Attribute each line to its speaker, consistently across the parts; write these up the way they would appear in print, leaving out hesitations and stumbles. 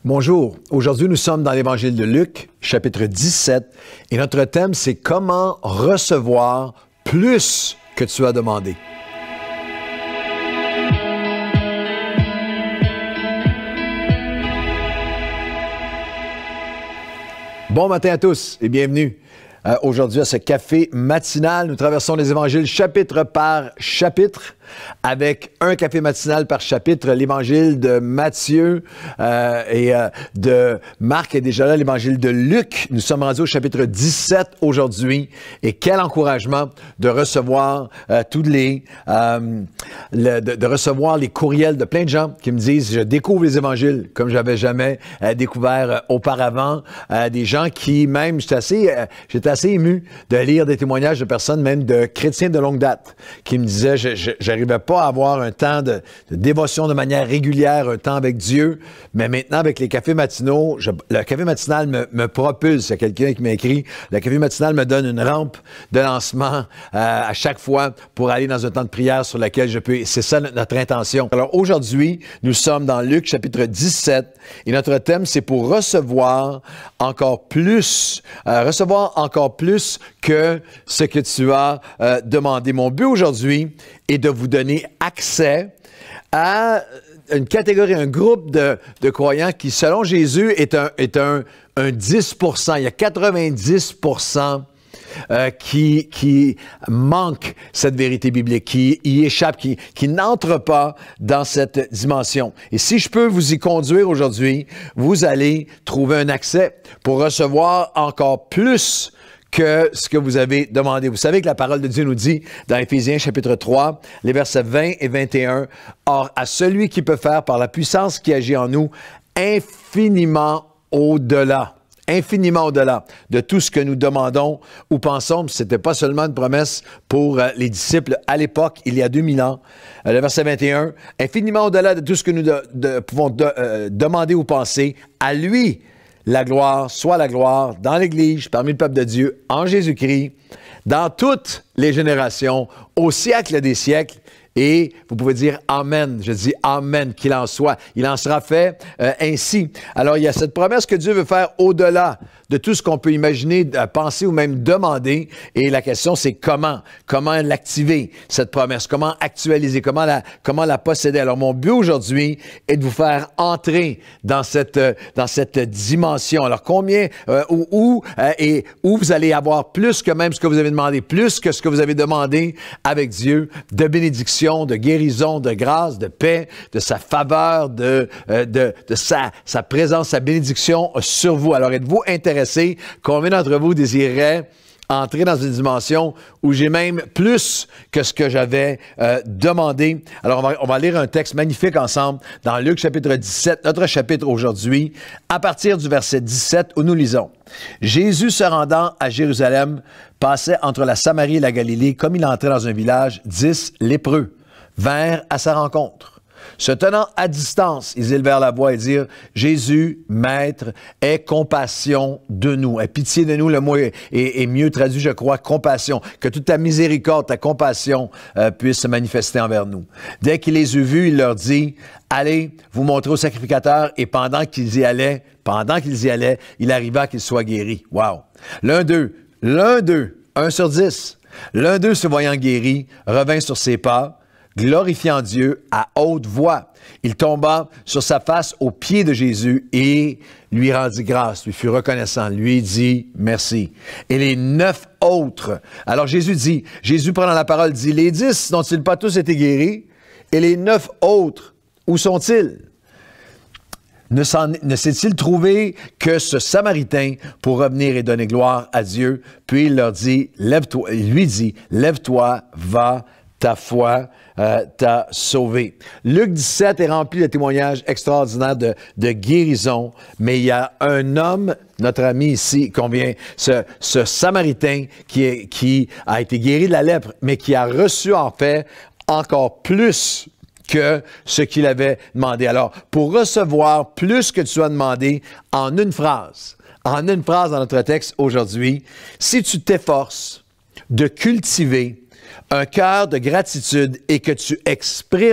Speaker 1: Bonjour, aujourd'hui nous sommes dans l'Évangile de Luc, chapitre 17, et notre thème c'est comment recevoir plus que tu as demandé. Bon matin à tous et bienvenue aujourd'hui à ce café matinal. Nous traversons les évangiles chapitre par chapitre avec un café matinal par chapitre, l'évangile de Matthieu et de Marc est déjà là, l'évangile de Luc. Nous sommes rendus au chapitre 17 aujourd'hui et quel encouragement de recevoir de recevoir les courriels de plein de gens qui me disent « Je découvre les évangiles comme j'avais jamais découvert auparavant ». Des gens qui même, j'étais assez ému de lire des témoignages de personnes, même de chrétiens de longue date, qui me disaient « J'arrivais pas à avoir un temps de dévotion de manière régulière, un temps avec Dieu, mais maintenant avec les cafés matinaux, le café matinal me propulse. Il y a quelqu'un qui m'a écrit, le café matinal me donne une rampe de lancement à chaque fois pour aller dans un temps de prière sur lequel je peux. C'est ça notre intention. Alors aujourd'hui, nous sommes dans Luc chapitre 17 et notre thème c'est pour recevoir encore plus que ce que tu as demandé. Mon but aujourd'hui est de vous donner accès à une catégorie, un groupe de croyants qui, selon Jésus, est un 10%. Il y a 90% qui manquent cette vérité biblique, qui y échappent, qui n'entrent pas dans cette dimension. Et si je peux vous y conduire aujourd'hui, vous allez trouver un accès pour recevoir encore plus que ce que vous avez demandé. Vous savez que la parole de Dieu nous dit dans Éphésiens chapitre 3, les versets 20 et 21, « Or, à celui qui peut faire par la puissance qui agit en nous, infiniment au-delà de tout ce que nous demandons ou pensons. » Ce n'était pas seulement une promesse pour les disciples à l'époque, il y a 2000 ans. Le verset 21, « Infiniment au-delà de tout ce que nous pouvons demander ou penser, à lui, la gloire, soit la gloire dans l'Église, parmi le peuple de Dieu, en Jésus-Christ, dans toutes les générations, au siècle des siècles. » Et vous pouvez dire Amen. Je dis Amen, qu'il en soit. Il en sera fait ainsi. Alors, il y a cette promesse que Dieu veut faire au-delà de tout ce qu'on peut imaginer, penser ou même demander. Et la question, c'est comment? Comment l'activer, cette promesse? Comment actualiser? Comment la posséder? Alors, mon but aujourd'hui est de vous faire entrer dans cette dimension. Alors, combien, où vous allez avoir plus que même ce que vous avez demandé, plus que ce que vous avez demandé avec Dieu, de bénédiction, de guérison, de grâce, de paix, de sa faveur, de sa présence, sa bénédiction sur vous. Alors, êtes-vous intéressés? Combien d'entre vous désireraient entrer dans une dimension où j'ai même plus que ce que j'avais demandé? Alors, on va lire un texte magnifique ensemble dans Luc chapitre 17, notre chapitre aujourd'hui, à partir du verset 17 où nous lisons. « Jésus se rendant à Jérusalem passait entre la Samarie et la Galilée. Comme il entrait dans un village, 10 lépreux vinrent à sa rencontre. Se tenant à distance, ils élevèrent la voix et dirent, « Jésus, Maître, aie compassion de nous. » Aie pitié de nous, le mot est mieux traduit, je crois, compassion. Que toute ta miséricorde, ta compassion puisse se manifester envers nous. Dès qu'il les eut vus, il leur dit, « Allez vous montrer au sacrificateur. » Et pendant qu'ils y allaient, il arriva qu'ils soient guéris. Wow! L'un d'eux, 1 sur 10, l'un d'eux se voyant guéri, revint sur ses pas, glorifiant Dieu à haute voix. Il tomba sur sa face aux pieds de Jésus et lui rendit grâce, lui fut reconnaissant, lui dit merci. Et les 9 autres, alors Jésus prenant la parole dit, les 10 n'ont-ils pas tous été guéris? Et les 9 autres, où sont-ils? Ne s'est-il trouvé que ce Samaritain pour revenir et donner gloire à Dieu? Puis il leur dit, lève-toi, il lui dit, lève-toi, va, ta foi t'a sauvé. Luc 17 est rempli de témoignages extraordinaires de guérison, mais il y a un homme, notre ami ici, ce Samaritain qui a été guéri de la lèpre, mais qui a reçu en fait encore plus que ce qu'il avait demandé. Alors, pour recevoir plus que tu as demandé en une phrase dans notre texte aujourd'hui, si tu t'efforces de cultiver un cœur de gratitude et que tu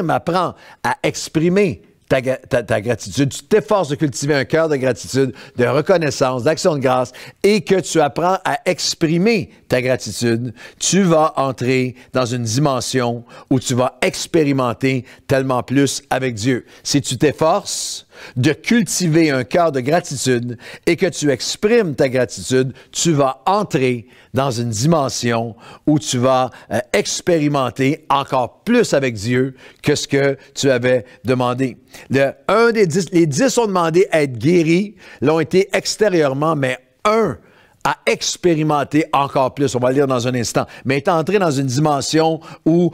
Speaker 1: apprends à exprimer ta gratitude, tu t'efforces de cultiver un cœur de gratitude, de reconnaissance, d'action de grâce, et que tu apprends à exprimer ta gratitude, tu vas entrer dans une dimension où tu vas expérimenter tellement plus avec Dieu. Si tu t'efforces de cultiver un cœur de gratitude et que tu exprimes ta gratitude, tu vas entrer dans une dimension où tu vas expérimenter encore plus avec Dieu que ce que tu avais demandé. Les 10 ont demandé à être guéris, l'ont été extérieurement, mais un a expérimenté encore plus. On va le lire dans un instant. Mais est entré dans une dimension où,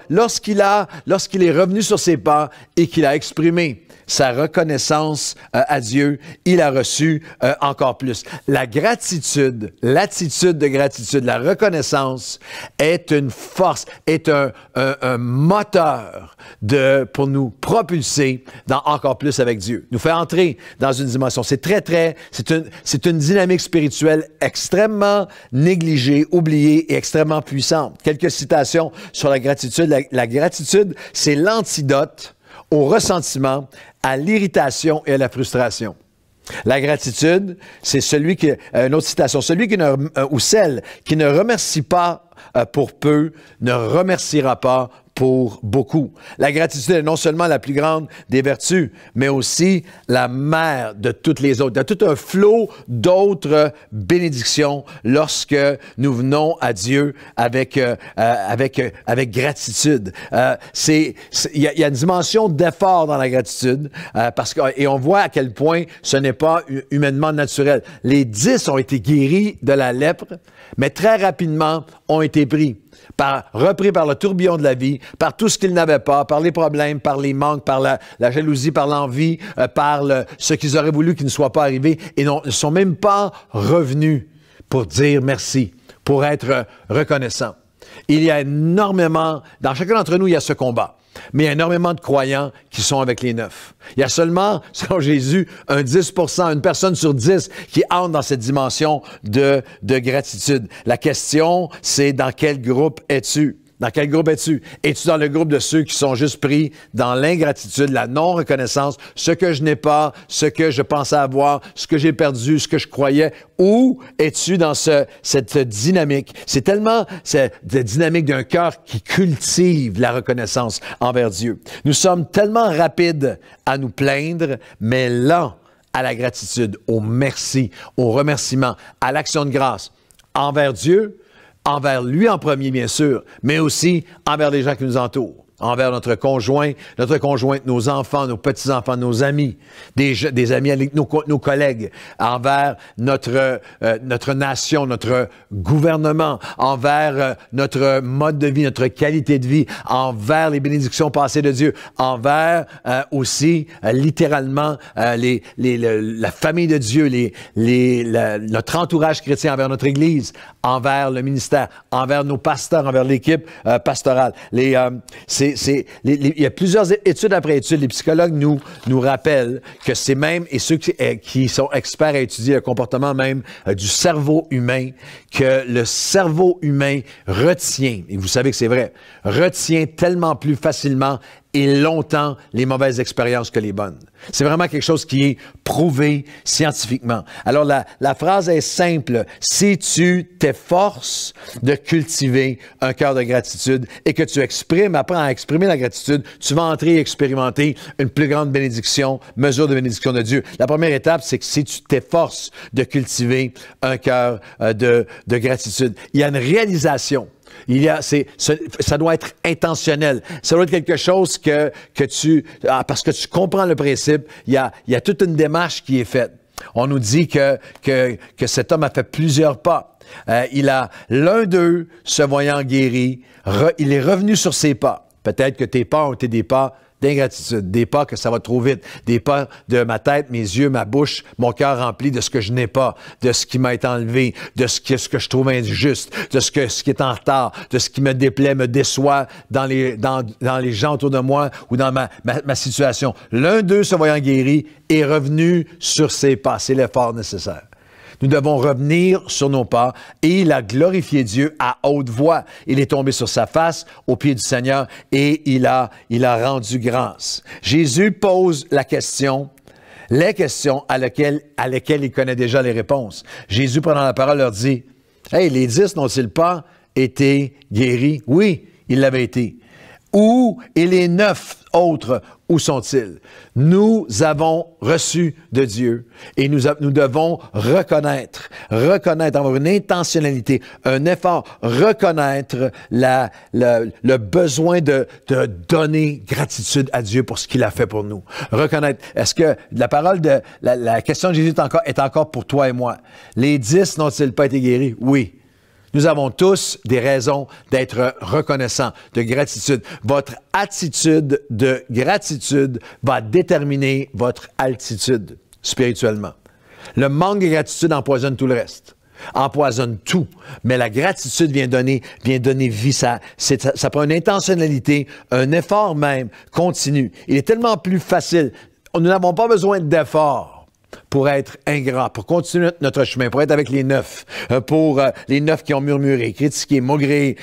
Speaker 1: lorsqu'il est revenu sur ses pas et qu'il a exprimé sa reconnaissance à Dieu, il a reçu encore plus. La gratitude, l'attitude de gratitude, la reconnaissance est une force, est un moteur pour nous propulser dans encore plus avec Dieu. Nous fait entrer dans une dimension. C'est une dynamique spirituelle extrêmement négligée, oubliée et extrêmement puissante. Quelques citations sur la gratitude. La gratitude, c'est l'antidote au ressentiment, à l'irritation et à la frustration. La gratitude, c'est une autre citation, ou celle qui ne remercie pas pour peu, ne remerciera pas pour beaucoup. La gratitude est non seulement la plus grande des vertus, mais aussi la mère de toutes les autres. Il y a tout un flot d'autres bénédictions lorsque nous venons à Dieu avec gratitude. Il y a une dimension d'effort dans la gratitude, et on voit à quel point ce n'est pas humainement naturel. Les 10 ont été guéris de la lèpre, mais très rapidement ont été repris par le tourbillon de la vie, par tout ce qu'ils n'avaient pas, par les problèmes, par les manques, par la jalousie, par l'envie, par ce qu'ils auraient voulu qui ne soit pas arrivé, et ne sont même pas revenus pour dire merci, pour être reconnaissants. Il y a énormément, dans chacun d'entre nous, il y a ce combat. Mais il y a énormément de croyants qui sont avec les 9. Il y a seulement, selon Jésus, un 10%, une personne sur 10 qui entre dans cette dimension de gratitude. La question, c'est dans quel groupe es-tu? Dans quel groupe es-tu? Es-tu dans le groupe de ceux qui sont juste pris dans l'ingratitude, la non-reconnaissance, ce que je n'ai pas, ce que je pensais avoir, ce que j'ai perdu, ce que je croyais? Ou es-tu dans cette dynamique? C'est tellement cette dynamique d'un cœur qui cultive la reconnaissance envers Dieu. Nous sommes tellement rapides à nous plaindre, mais lents à la gratitude, au merci, au remerciement, à l'action de grâce envers Dieu, envers lui en premier, bien sûr, mais aussi envers les gens qui nous entourent, envers notre conjointe, nos enfants, nos petits-enfants, nos amis, des amis avec nos collègues, envers notre nation, notre gouvernement, envers notre mode de vie, notre qualité de vie, envers les bénédictions passées de Dieu, envers aussi, littéralement, la famille de Dieu, notre entourage chrétien, envers notre Église, envers le ministère, envers nos pasteurs, envers l'équipe pastorale. Il y a plusieurs études après études. Les psychologues nous rappellent que c'est même, et ceux qui sont experts à étudier le comportement même du cerveau humain, que le cerveau humain retient, et vous savez que c'est vrai, retient tellement plus facilement et longtemps les mauvaises expériences que les bonnes. C'est vraiment quelque chose qui est prouvé scientifiquement. Alors, la phrase est simple. Si tu t'efforces de cultiver un cœur de gratitude et que tu apprends à exprimer la gratitude, tu vas entrer et expérimenter une plus grande mesure de bénédiction de Dieu. La première étape, c'est que si tu t'efforces de cultiver un cœur de gratitude, il y a une réalisation. Ça doit être intentionnel. Ça doit être quelque chose parce que tu comprends le principe, il y a toute une démarche qui est faite. On nous dit que cet homme a fait plusieurs pas. L'un d'eux, se voyant guéri, il est revenu sur ses pas. Peut-être que tes pas ont été des pas d'ingratitude, des pas que ça va trop vite, des pas de ma tête, mes yeux, ma bouche, mon cœur rempli de ce que je n'ai pas, de ce qui m'a été enlevé, de ce que je trouve injuste, de ce qui est en retard, de ce qui me déplaît, me déçoit dans les gens autour de moi ou dans ma situation. L'un d'eux, se voyant guéri, est revenu sur ses pas. C'est l'effort nécessaire. Nous devons revenir sur nos pas et il a glorifié Dieu à haute voix. Il est tombé sur sa face au pied du Seigneur et il a rendu grâce. Jésus pose les questions à lesquelles il connaît déjà les réponses. Jésus, prenant la parole, leur dit, « Hey, les 10 n'ont-ils pas été guéris? » Oui, ils l'avaient été. Où et les 9 autres, où sont-ils? Nous avons reçu de Dieu et nous devons reconnaître, avoir une intentionnalité, un effort, reconnaître le besoin de donner gratitude à Dieu pour ce qu'il a fait pour nous. Reconnaître. Est-ce que la parole de la question de Jésus est encore pour toi et moi? Les 10 n'ont-ils pas été guéris? Oui. Nous avons tous des raisons d'être reconnaissants, de gratitude. Votre attitude de gratitude va déterminer votre altitude spirituellement. Le manque de gratitude empoisonne tout le reste, empoisonne tout. Mais la gratitude vient donner vie. Ça prend une intentionnalité, un effort même continu. Il est tellement plus facile. Nous n'avons pas besoin d'efforts pour être ingrat, pour continuer notre chemin, pour être avec les 9, pour les 9 qui ont murmuré, critiqué, maugré,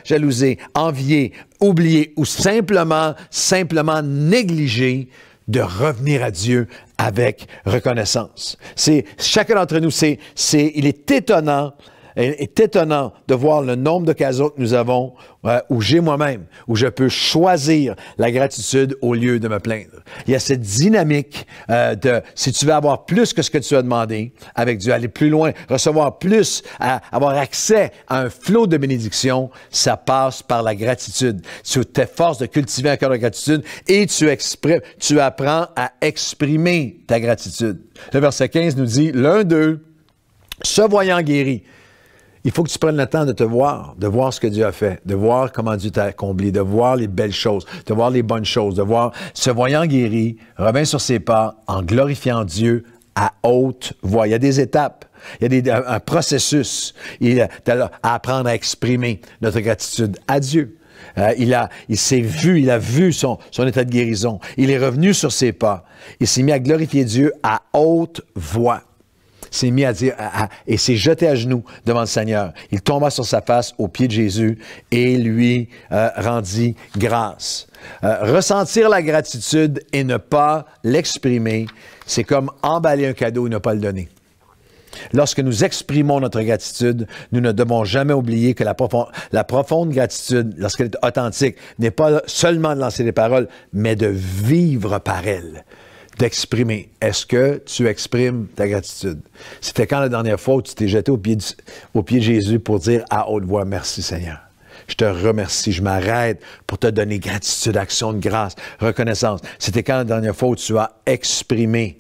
Speaker 1: jalousé, envié, oublié ou simplement négligé, de revenir à Dieu avec reconnaissance. Chacun d'entre nous, il est étonnant de voir le nombre d'occasions que nous avons où j'ai moi-même, où je peux choisir la gratitude au lieu de me plaindre. Il y a cette dynamique si tu veux avoir plus que ce que tu as demandé avec Dieu, aller plus loin, recevoir plus, avoir accès à un flot de bénédiction, ça passe par la gratitude. Tu t'efforces de cultiver un cœur de gratitude et tu apprends à exprimer ta gratitude. Le verset 15 nous dit, l'un d'eux, se voyant guéri, il faut que tu prennes le temps de te voir, de voir ce que Dieu a fait, de voir comment Dieu t'a accompli, de voir les belles choses, de voir les bonnes choses, de voir, se voyant guéri, revient sur ses pas en glorifiant Dieu à haute voix. Il y a des étapes, il y a un processus à apprendre à exprimer notre gratitude à Dieu. Il a vu son état de guérison. Il est revenu sur ses pas. Il s'est mis à glorifier Dieu à haute voix. S'est mis à dire, et s'est jeté à genoux devant le Seigneur. Il tomba sur sa face aux pieds de Jésus et lui rendit grâce. Ressentir la gratitude et ne pas l'exprimer, c'est comme emballer un cadeau et ne pas le donner. Lorsque nous exprimons notre gratitude, nous ne devons jamais oublier que la profonde gratitude, lorsqu'elle est authentique, n'est pas seulement de lancer des paroles, mais de vivre par elles. D'exprimer. Est-ce que tu exprimes ta gratitude? C'était quand la dernière fois où tu t'es jeté au pied de Jésus pour dire à haute voix, merci Seigneur. Je te remercie, je m'arrête pour te donner gratitude, action de grâce, reconnaissance. C'était quand la dernière fois où tu as exprimé.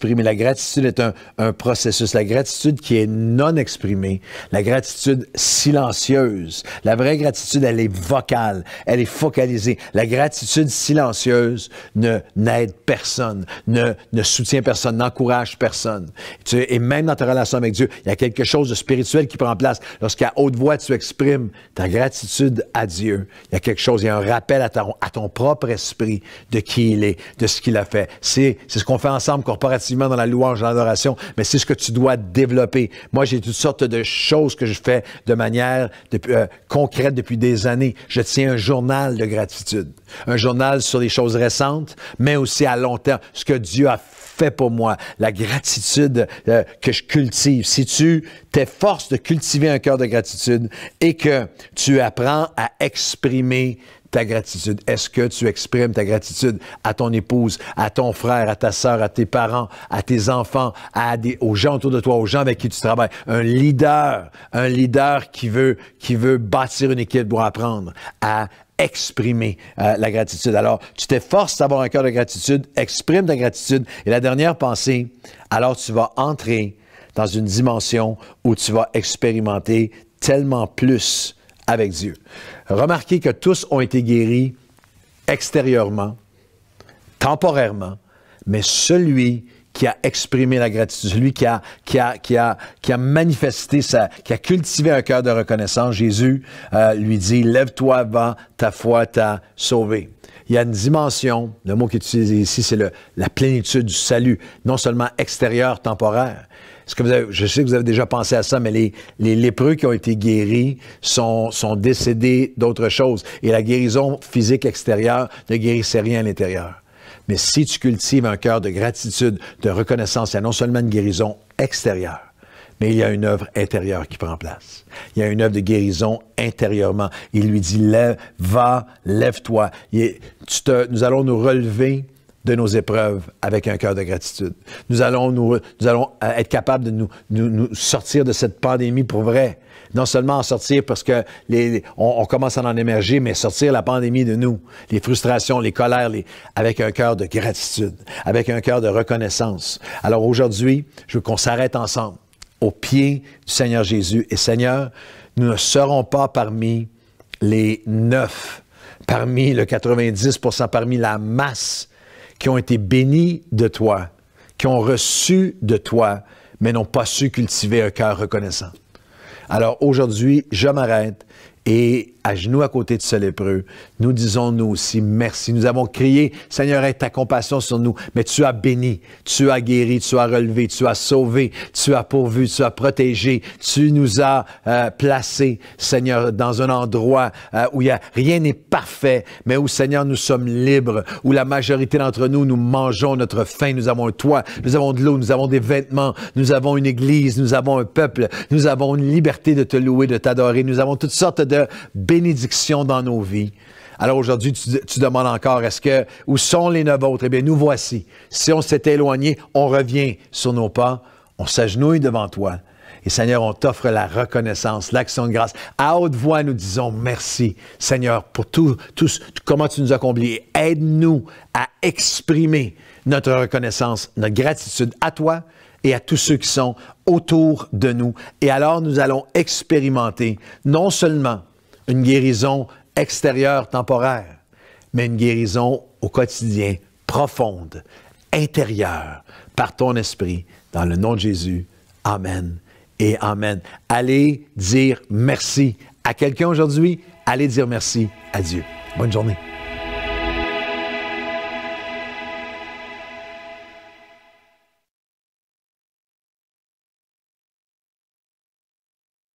Speaker 1: La gratitude est un processus. La gratitude qui est non exprimée, la gratitude silencieuse. La vraie gratitude, elle est vocale, elle est focalisée. La gratitude silencieuse n'aide personne, ne soutient personne, n'encourage personne. Et même dans ta relation avec Dieu, il y a quelque chose de spirituel qui prend place. Lorsqu'à haute voix, tu exprimes ta gratitude à Dieu, il y a quelque chose, il y a un rappel à ton propre esprit de qui il est, de ce qu'il a fait. C'est ce qu'on fait ensemble, corporativement dans la louange, dans l'adoration, mais c'est ce que tu dois développer. Moi, j'ai toutes sortes de choses que je fais de manière concrète depuis des années. Je tiens un journal de gratitude, un journal sur les choses récentes, mais aussi à long terme, ce que Dieu a fait pour moi, la gratitude que je cultive. Si tu t'efforces de cultiver un cœur de gratitude et que tu apprends à exprimer ta gratitude. Est-ce que tu exprimes ta gratitude à ton épouse, à ton frère, à ta sœur, à tes parents, à tes enfants, aux gens autour de toi, aux gens avec qui tu travailles? Un leader qui veut bâtir une équipe doit apprendre à exprimer la gratitude. Alors, tu t'efforces d'avoir un cœur de gratitude, exprime ta gratitude. Et la dernière pensée, alors tu vas entrer dans une dimension où tu vas expérimenter tellement plus avec Dieu. Remarquez que tous ont été guéris extérieurement, temporairement, mais celui qui a exprimé la gratitude, celui qui a manifesté qui a cultivé un cœur de reconnaissance, Jésus lui dit, lève-toi, va, ta foi t'a sauvé. il y a une dimension, le mot qui est utilisé ici, c'est la plénitude du salut, non seulement extérieur, temporaire. Est-ce que je sais que vous avez déjà pensé à ça, mais les lépreux qui ont été guéris sont décédés d'autre chose. Et la guérison physique extérieure ne guérissait rien à l'intérieur. Mais si tu cultives un cœur de gratitude, de reconnaissance, il y a non seulement une guérison extérieure, mais il y a une œuvre intérieure qui prend place. Il y a une œuvre de guérison intérieurement. Il lui dit, lève-toi. Nous allons nous relever de nos épreuves avec un cœur de gratitude. Nous allons être capables de nous sortir de cette pandémie pour vrai. Non seulement en sortir parce que on commence à en émerger, mais sortir la pandémie de nous. Les frustrations, les colères, avec un cœur de gratitude, avec un cœur de reconnaissance. Alors aujourd'hui, je veux qu'on s'arrête ensemble aux pieds du Seigneur Jésus. Et Seigneur, nous ne serons pas parmi les 9, parmi le 90%, parmi la masse qui ont été bénis de toi, qui ont reçu de toi, mais n'ont pas su cultiver un cœur reconnaissant. Alors aujourd'hui, je m'arrête et à genoux à côté de ce lépreux, nous disons nous aussi merci. Nous avons crié, Seigneur, aie ta compassion sur nous, mais tu as béni, tu as guéri, tu as relevé, tu as sauvé, tu as pourvu, tu as protégé, tu nous as placés, Seigneur, dans un endroit où rien n'est parfait, mais où, Seigneur, nous sommes libres, où la majorité d'entre nous, nous mangeons notre faim, nous avons un toit, nous avons de l'eau, nous avons des vêtements, nous avons une église, nous avons un peuple, nous avons une liberté de te louer, de t'adorer, nous avons toutes sortes de bénédiction dans nos vies. Alors aujourd'hui, tu demandes encore, où sont les 9 autres? Eh bien, nous voici. Si on s'est éloigné, on revient sur nos pas, on s'agenouille devant toi. Et Seigneur, on t'offre la reconnaissance, l'action de grâce. À haute voix, nous disons merci, Seigneur, pour tout comment tu nous as comblés. Aide-nous à exprimer notre reconnaissance, notre gratitude à toi et à tous ceux qui sont autour de nous. Et alors, nous allons expérimenter non seulement une guérison extérieure temporaire, mais une guérison au quotidien, profonde, intérieure, par ton esprit, dans le nom de Jésus. Amen et amen. Allez dire merci à quelqu'un aujourd'hui. Allez dire merci à Dieu. Bonne journée.